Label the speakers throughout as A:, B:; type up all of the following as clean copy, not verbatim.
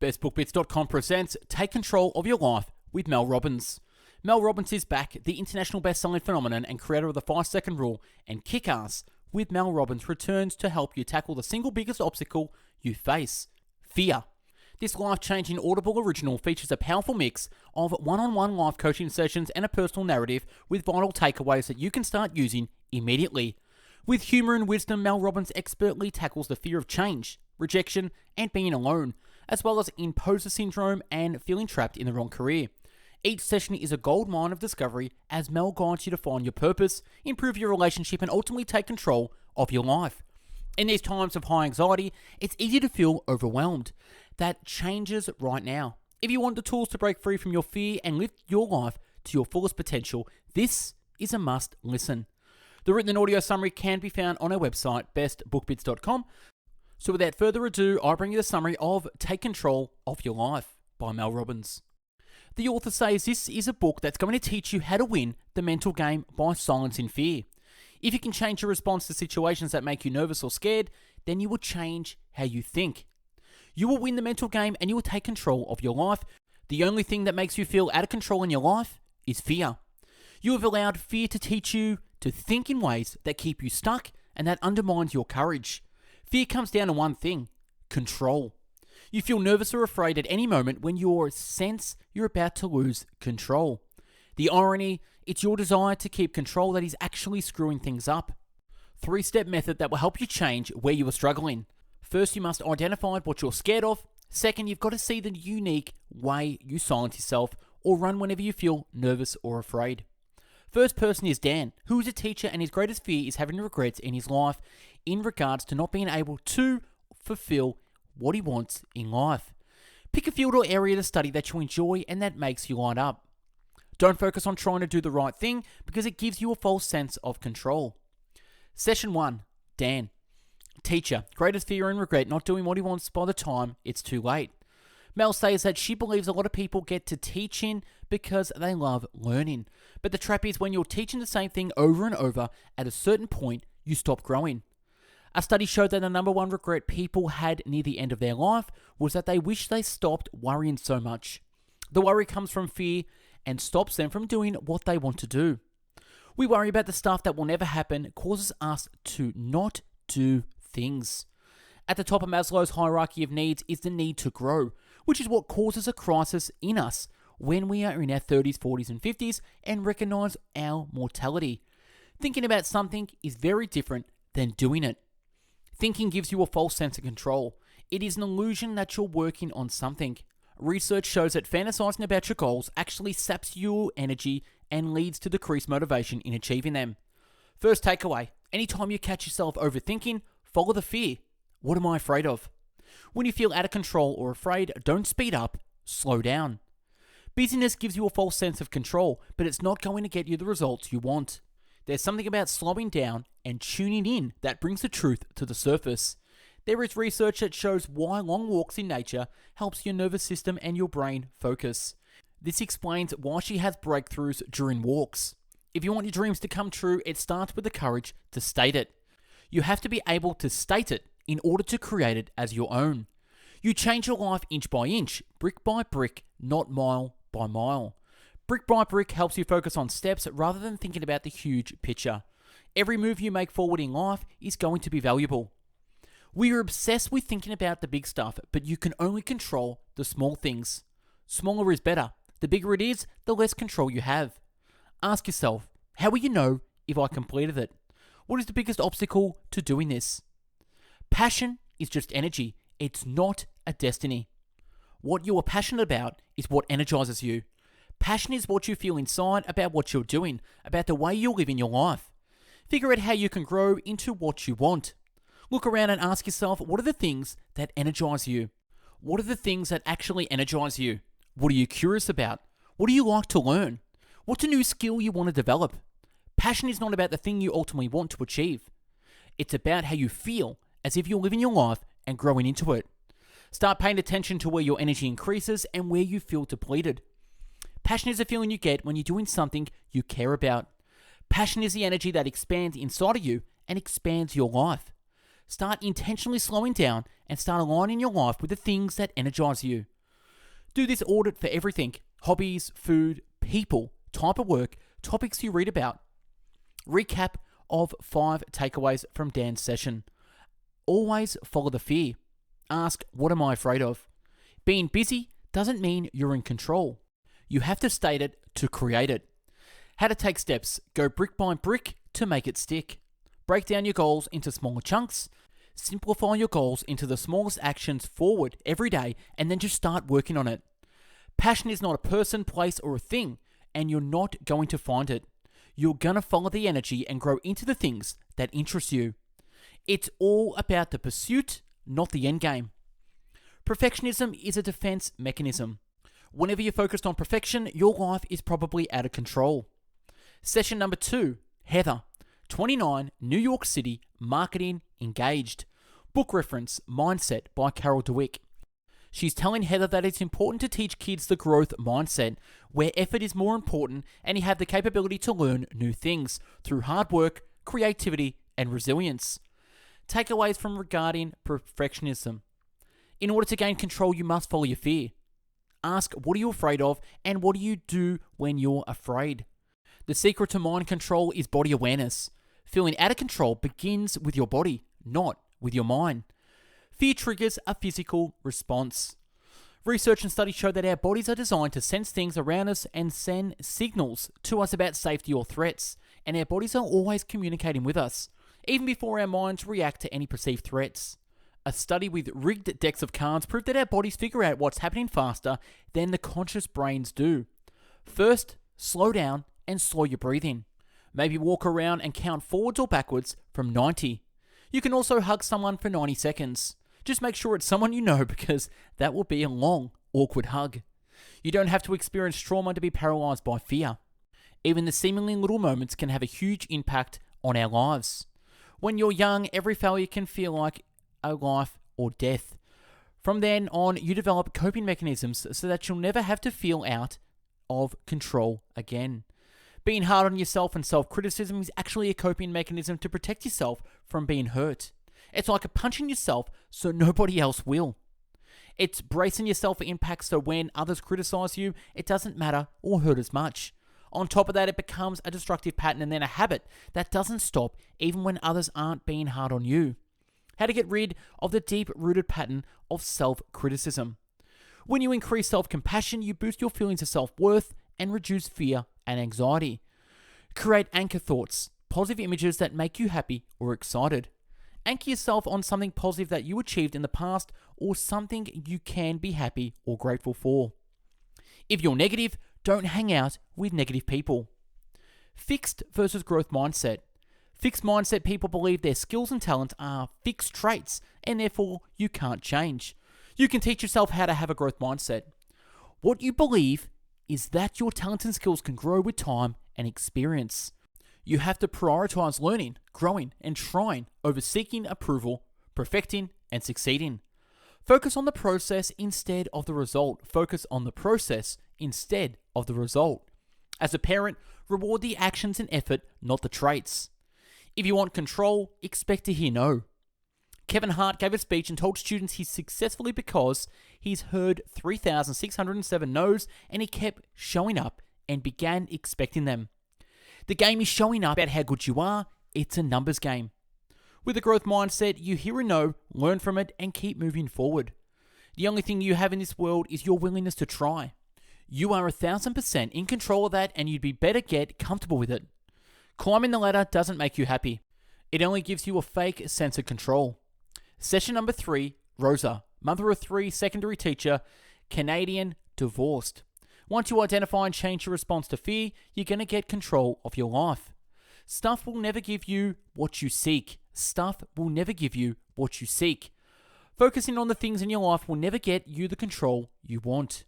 A: BestBookBits.com presents Take Control of Your Life with Mel Robbins. Mel Robbins is back, the international best-selling phenomenon and creator of the 5-second rule, and Kick-Ass with Mel Robbins returns to help you tackle the single biggest obstacle you face, fear. This life-changing Audible original features a powerful mix of one-on-one life coaching sessions and a personal narrative with vital takeaways that you can start using immediately. With humor and wisdom, Mel Robbins expertly tackles the fear of change, rejection, and being alone, as well as imposter syndrome and feeling trapped in the wrong career. Each session is a gold mine of discovery as Mel guides you to find your purpose, improve your relationship, and ultimately take control of your life. In these times of high anxiety, it's easy to feel overwhelmed. That changes right now. If you want the tools to break free from your fear and lift your life to your fullest potential, this is a must listen. The written and audio summary can be found on our website, bestbookbits.com. So without further ado, I bring you the summary of Take Control of Your Life by Mel Robbins. The author says this is a book that's going to teach you how to win the mental game by silencing fear. If you can change your response to situations that make you nervous or scared, then you will change how you think. You will win the mental game and you will take control of your life. The only thing that makes you feel out of control in your life is fear. You have allowed fear to teach you to think in ways that keep you stuck and that undermines your courage. Fear comes down to one thing: control. You feel nervous or afraid at any moment when you sense you're about to lose control. The irony, it's your desire to keep control that is actually screwing things up. 3-step method that will help you change where you are struggling. First, you must identify what you're scared of. Second, you've got to see the unique way you silence yourself or run whenever you feel nervous or afraid. First person is Dan, who is a teacher and his greatest fear is having regrets in his life in regards to not being able to fulfill what he wants in life. Pick a field or area to study that you enjoy and that makes you light up. Don't focus on trying to do the right thing because it gives you a false sense of control. Session 1. Dan. Teacher, greatest fear and regret not doing what he wants by the time it's too late. Mel says that she believes a lot of people get to teaching because they love learning. But the trap is when you're teaching the same thing over and over, at a certain point, you stop growing. A study showed that the number one regret people had near the end of their life was that they wish they stopped worrying so much. The worry comes from fear and stops them from doing what they want to do. We worry about the stuff that will never happen, causes us to not do things. At the top of Maslow's hierarchy of needs is the need to grow, which is what causes a crisis in us when we are in our 30s, 40s, and 50s and recognize our mortality. Thinking about something is very different than doing it. Thinking gives you a false sense of control. It is an illusion that you're working on something. Research shows that fantasizing about your goals actually saps your energy and leads to decreased motivation in achieving them. First takeaway: anytime you catch yourself overthinking, follow the fear. What am I afraid of? When you feel out of control or afraid, don't speed up, slow down. Busyness gives you a false sense of control, but it's not going to get you the results you want. There's something about slowing down and tuning in that brings the truth to the surface. There is research that shows why long walks in nature helps your nervous system and your brain focus. This explains why she has breakthroughs during walks. If you want your dreams to come true, it starts with the courage to state it. You have to be able to state it in order to create it as your own. You change your life inch by inch, brick by brick, not mile by mile. Brick by brick helps you focus on steps rather than thinking about the huge picture. Every move you make forward in life is going to be valuable. We are obsessed with thinking about the big stuff, but you can only control the small things. Smaller is better. The bigger it is, the less control you have. Ask yourself, how will you know if I completed it? What is the biggest obstacle to doing this? Passion is just energy. It's not a destiny. What you are passionate about is what energizes you. Passion is what you feel inside about what you're doing, about the way you're living your life. Figure out how you can grow into what you want. Look around and ask yourself, what are the things that energize you? What are the things that actually energize you? What are you curious about? What do you like to learn? What's a new skill you want to develop? Passion is not about the thing you ultimately want to achieve. It's about how you feel as if you're living your life and growing into it. Start paying attention to where your energy increases and where you feel depleted. Passion is a feeling you get when you're doing something you care about. Passion is the energy that expands inside of you and expands your life. Start intentionally slowing down and start aligning your life with the things that energize you. Do this audit for everything: hobbies, food, people, type of work, topics you read about. Recap of 5 takeaways from Dan's session. Always follow the fear. Ask, what am I afraid of? Being busy doesn't mean you're in control. You have to state it to create it. How to take steps. Go brick by brick to make it stick. Break down your goals into smaller chunks. Simplify your goals into the smallest actions forward every day, and then just start working on it. Passion is not a person, place, or a thing, and you're not going to find it. You're going to follow the energy and grow into the things that interest you. It's all about the pursuit, not the end game. Perfectionism is a defense mechanism. Whenever you're focused on perfection, your life is probably out of control. Session number 2, Heather, 29, New York City, marketing, engaged. Book reference, Mindset by Carol Dweck. She's telling Heather that it's important to teach kids the growth mindset, where effort is more important and you have the capability to learn new things through hard work, creativity, and resilience. Takeaways from regarding perfectionism. In order to gain control, you must follow your fear. Ask, what are you afraid of, and what do you do when you're afraid? The secret to mind control is body awareness. Feeling out of control begins with your body, not with your mind. Fear triggers a physical response. Research and studies show that our bodies are designed to sense things around us and send signals to us about safety or threats, and our bodies are always communicating with us, even before our minds react to any perceived threats. A study with rigged decks of cards proved that our bodies figure out what's happening faster than the conscious brains do. First, slow down and slow your breathing. Maybe walk around and count forwards or backwards from 90. You can also hug someone for 90 seconds. Just make sure it's someone you know, because that will be a long, awkward hug. You don't have to experience trauma to be paralyzed by fear. Even the seemingly little moments can have a huge impact on our lives. When you're young, every failure can feel like a life or death. From then on, you develop coping mechanisms so that you'll never have to feel out of control again. Being hard on yourself and self-criticism is actually a coping mechanism to protect yourself from being hurt. It's like a punching yourself so nobody else will. It's bracing yourself for impact so when others criticize you, it doesn't matter or hurt as much. On top of that, it becomes a destructive pattern and then a habit that doesn't stop even when others aren't being hard on you. How to get rid of the deep-rooted pattern of self-criticism. When you increase self-compassion, you boost your feelings of self-worth and reduce fear and anxiety. Create anchor thoughts, positive images that make you happy or excited. Anchor yourself on something positive that you achieved in the past or something you can be happy or grateful for. If you're negative, don't hang out with negative people. Fixed versus growth mindset. Fixed mindset people believe their skills and talents are fixed traits and therefore you can't change. You can teach yourself how to have a growth mindset. What you believe is that your talents and skills can grow with time and experience. You have to prioritize learning, growing, and trying over seeking approval, perfecting, and succeeding. Focus on the process instead of the result. Focus on the process instead of the result. As a parent, reward the actions and effort, not the traits. If you want control, expect to hear no. Kevin Hart gave a speech and told students he's successfully because he's heard 3,607 no's and he kept showing up and began expecting them. The game is showing up at how good you are. It's a numbers game. With a growth mindset, you hear a no, learn from it, and keep moving forward. The only thing you have in this world is your willingness to try. You are 1,000% in control of that, and you'd be better get comfortable with it. Climbing the ladder doesn't make you happy. It only gives you a fake sense of control. Session number 3, Rosa, mother of 3, secondary teacher, Canadian, divorced. Once you identify and change your response to fear, you're going to get control of your life. Stuff will never give you what you seek. Stuff will never give you what you seek. Focusing on the things in your life will never get you the control you want.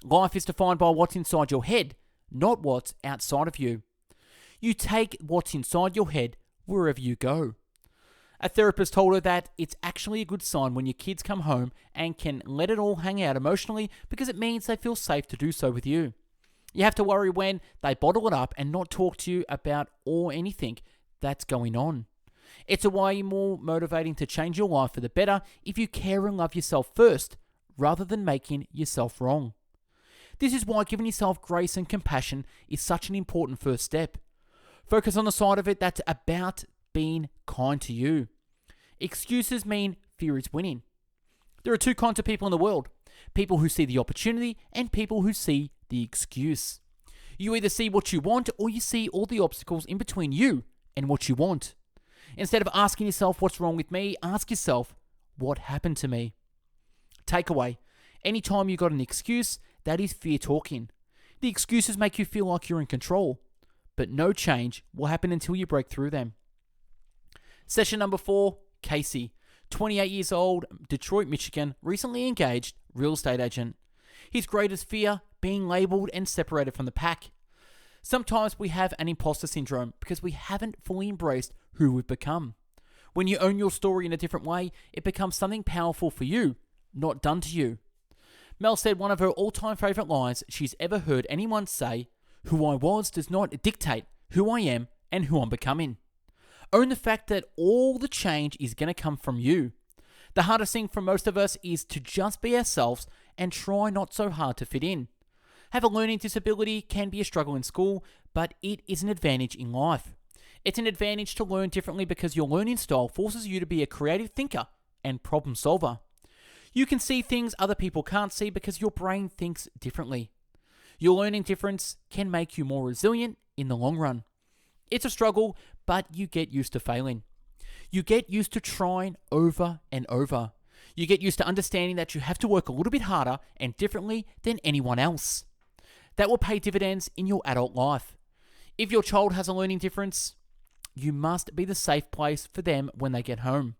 A: Life is defined by what's inside your head, not what's outside of you. You take what's inside your head wherever you go. A therapist told her that it's actually a good sign when your kids come home and can let it all hang out emotionally because it means they feel safe to do so with you. You have to worry when they bottle it up and not talk to you about or anything that's going on. It's a way more motivating to change your life for the better if you care and love yourself first, rather than making yourself wrong. This is why giving yourself grace and compassion is such an important first step. Focus on the side of it that's about being kind to you. Excuses mean fear is winning. There are two kinds of people in the world: people who see the opportunity and people who see the excuse. You either see what you want or you see all the obstacles in between you and what you want. Instead of asking yourself what's wrong with me, ask yourself what happened to me. Takeaway: anytime you got an excuse, that is fear talking. The excuses make you feel like you're in control, but no change will happen until you break through them. Session number 4, Casey, 28 years old, Detroit, Michigan, recently engaged real estate agent. His greatest fear: being labeled and separated from the pack. Sometimes we have an imposter syndrome because we haven't fully embraced who we've become. When you own your story in a different way, it becomes something powerful for you, not done to you. Mel said one of her all-time favorite lines she's ever heard anyone say: "Who I was does not dictate who I am and who I'm becoming." Own the fact that all the change is going to come from you. The hardest thing for most of us is to just be ourselves and try not so hard to fit in. Have a learning disability can be a struggle in school, but it is an advantage in life. It's an advantage to learn differently because your learning style forces you to be a creative thinker and problem solver. You can see things other people can't see because your brain thinks differently. Your learning difference can make you more resilient in the long run. It's a struggle, but you get used to failing. You get used to trying over and over. You get used to understanding that you have to work a little bit harder and differently than anyone else. That will pay dividends in your adult life. If your child has a learning difference, you must be the safe place for them when they get home.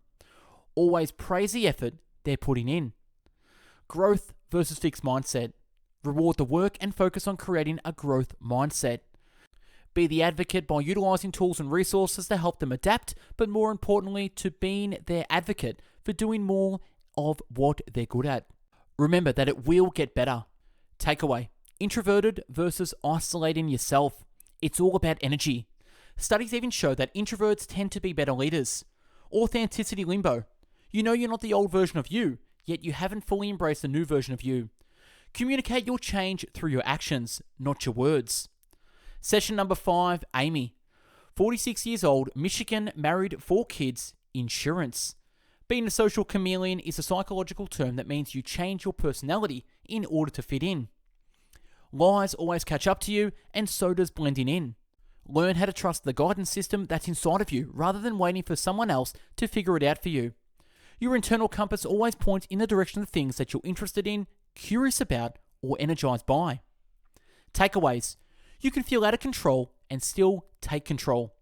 A: Always praise the effort they're putting in. Growth versus fixed mindset. Reward the work and focus on creating a growth mindset. Be the advocate by utilizing tools and resources to help them adapt, but more importantly, to being their advocate for doing more of what they're good at. Remember that it will get better. Takeaway: introverted versus isolating yourself. It's all about energy. Studies even show that introverts tend to be better leaders. Authenticity limbo. You know you're not the old version of you, yet you haven't fully embraced the new version of you. Communicate your change through your actions, not your words. Session number 5, Amy. 46 years old, Michigan, married, 4 kids, insurance. Being a social chameleon is a psychological term that means you change your personality in order to fit in. Lies always catch up to you, and so does blending in. Learn how to trust the guidance system that's inside of you rather than waiting for someone else to figure it out for you. Your internal compass always points in the direction of things that you're interested in, curious about, or energized by. Takeaways: you can feel out of control and still take control.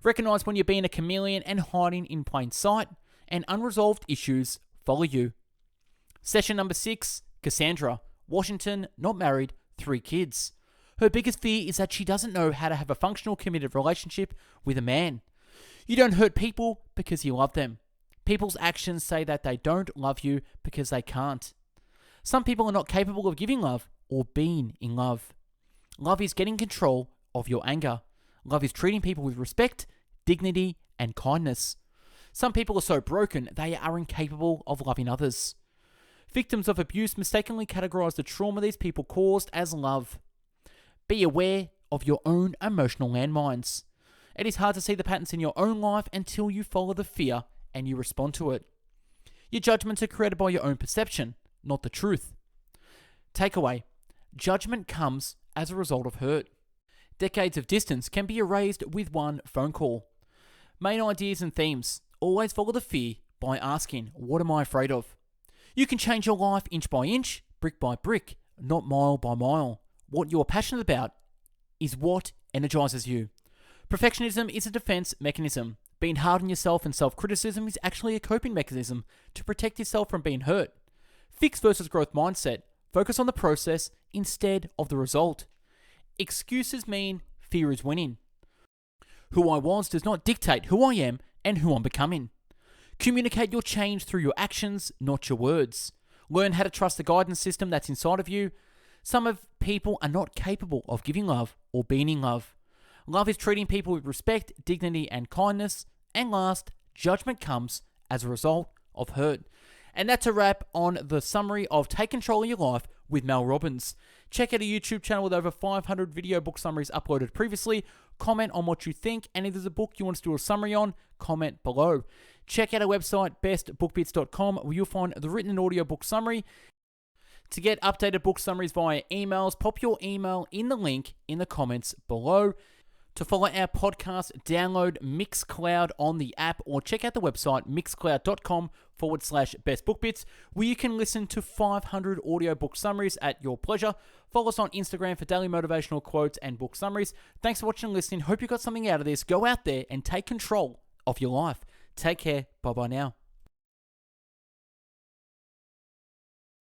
A: Recognize when you're being a chameleon and hiding in plain sight, and unresolved issues follow you. Session number 6, Cassandra, Washington, not married, 3 kids. Her biggest fear is that she doesn't know how to have a functional, committed relationship with a man. You don't hurt people because you love them. People's actions say that they don't love you because they can't. Some people are not capable of giving love or being in love. Love is getting control of your anger. Love is treating people with respect, dignity, and kindness. Some people are so broken they are incapable of loving others. Victims of abuse mistakenly categorize the trauma these people caused as love. Be aware of your own emotional landmines. It is hard to see the patterns in your own life until you follow the fear and you respond to it. Your judgments are created by your own perception, not the truth. Takeaway: judgment comes as a result of hurt. Decades of distance can be erased with one phone call. Main ideas and themes: always follow the fear by asking, what am I afraid of? You can change your life inch by inch, brick by brick, not mile by mile. What you're passionate about is what energizes you. Perfectionism is a defense mechanism. Being hard on yourself and self-criticism is actually a coping mechanism to protect yourself from being hurt. Fixed versus growth mindset. Focus on the process instead of the result. Excuses mean fear is winning. Who I was does not dictate who I am and who I'm becoming. Communicate your change through your actions, not your words. Learn how to trust the guidance system that's inside of you. Some of people are not capable of giving love or being in love. Love is treating people with respect, dignity, and kindness, And last, judgment comes as a result of hurt. And that's a wrap on the summary of Take Control of Your Life with Mel Robbins. Check out a YouTube channel with over 500 video book summaries uploaded previously. Comment on what you think, and if there's a book you want us to do a summary on, comment below. Check out our website, bestbookbits.com, where you'll find the written and audio book summary. To get updated book summaries via emails, pop your email in the link in the comments below. To follow our podcast, download Mixcloud on the app or check out the website mixcloud.com/bestbookbits, where you can listen to 500 audiobook summaries at your pleasure. Follow us on Instagram for daily motivational quotes and book summaries. Thanks for watching and listening. Hope you got something out of this. Go out there and take control of your life. Take care. Bye-bye now.